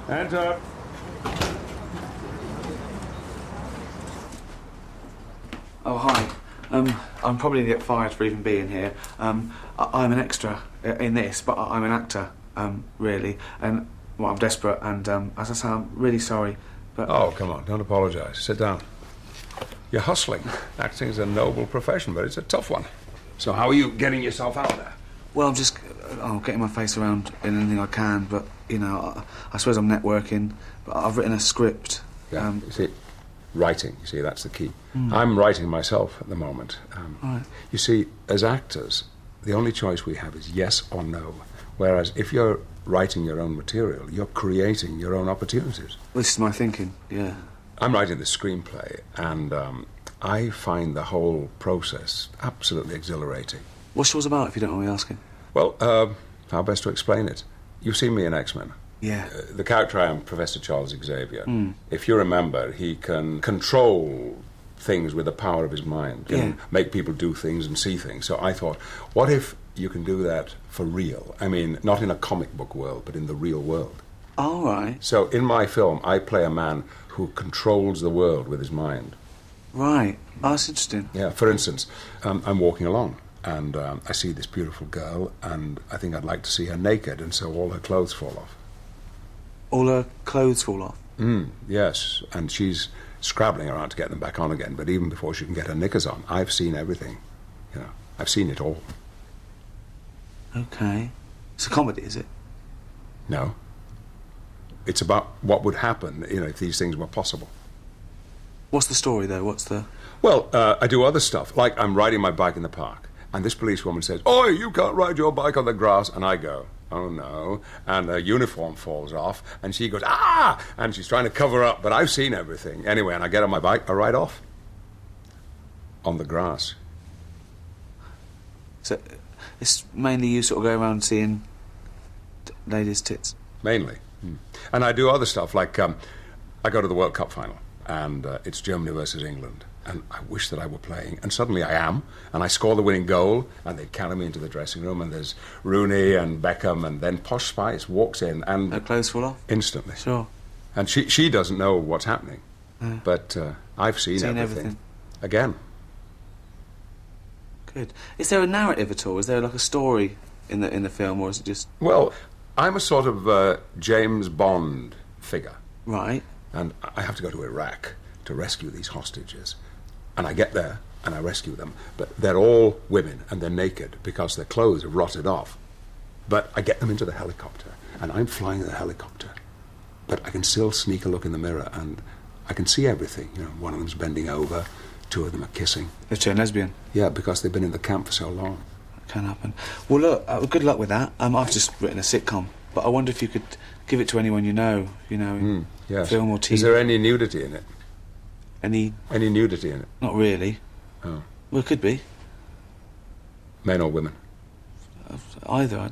Hands up. Oh, hi. I'm probably going to get fired for even being here. I'm an extra in this, but I'm an actor, really. And, well, I'm desperate, and, as I say, I'm really sorry, but... Oh, come on, don't apologise. Sit down. You're hustling. Acting is a noble profession, but it's a tough one. So how are you getting yourself out there? Well, I'm just getting my face around in anything I can, but, you know, I suppose I'm networking, but I've written a script. Yeah, you see, writing, you see, that's the key. I'm writing myself at the moment. Right. You see, as actors, the only choice we have is yes or no. Whereas if you're writing your own material, you're creating your own opportunities. This is my thinking, yeah. I'm writing the screenplay, and I find the whole process absolutely exhilarating. What's yours about, if you don't mind me asking? Well, how best to explain it? You've seen me in X-Men. Yeah. The character I am, Professor Charles Xavier. If you remember, he can control things with the power of his mind. He can make people do things and see things. So I thought, what if you can do that for real? I mean, not in a comic book world, but in the real world. All right. So in my film, I play a man who controls the world with his mind. Right. Oh, that's interesting. Yeah, for instance, I'm walking along, and I see this beautiful girl, and I think I'd like to see her naked, and so all her clothes fall off. All her clothes fall off? Yes, and she's scrabbling around to get them back on again, but even before she can get her knickers on, I've seen everything. You know, I've seen it all. Okay. It's a comedy, is it? No. It's about what would happen, you know, if these things were possible. What's the story, though? What's the... Well, I do other stuff, like I'm riding my bike in the park, and this policewoman says, "Oi, you can't ride your bike on the grass," and I go, "Oh no," and her uniform falls off, and she goes, "Ah!" and she's trying to cover up, but I've seen everything. Anyway, and I get on my bike, I ride off. On the grass. So, it's mainly you sort of go around seeing ladies' tits? Mainly. And I do other stuff, like I go to the World Cup final, and it's Germany versus England, and I wish that I were playing, and suddenly I am, and I score the winning goal, and they carry me into the dressing room, and there's Rooney and Beckham, and then Posh Spice walks in, and... Her clothes fall off? Instantly. Sure. And she doesn't know what's happening, but I've seen everything. Again. Good. Is there a narrative at all? Is there like a story in the film, or is it just... Well, I'm a sort of James Bond figure. Right. And I have to go to Iraq to rescue these hostages. And I get there, and I rescue them. But they're all women, and they're naked, because their clothes have rotted off. But I get them into the helicopter, and I'm flying the helicopter. But I can still sneak a look in the mirror, and I can see everything. You know, one of them's bending over, two of them are kissing. They've turned lesbian? Yeah, because they've been in the camp for so long. Can happen. Well, look, good luck with that. I've just written a sitcom, but I wonder if you could give it to anyone you know, in yes. film or TV. Is there any nudity in it? Any nudity in it? Not really. Oh. Well, it could be. Men or women? Either.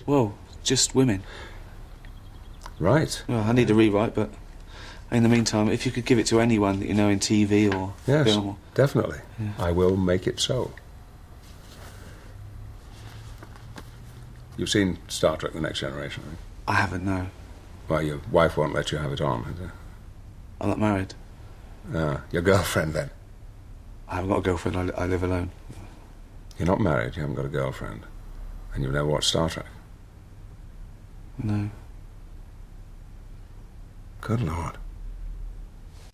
Well, just women. Right. Well, I need a rewrite, but in the meantime, if you could give it to anyone that you know in TV or film. Yes, definitely. Yeah. I will make it so. You've seen Star Trek: The Next Generation, right? I haven't, no. Well, your wife won't let you have it on, is it? I'm not married. Your girlfriend, then? I haven't got a girlfriend, I live alone. You're not married, you haven't got a girlfriend, and you've never watched Star Trek? No. Good Lord.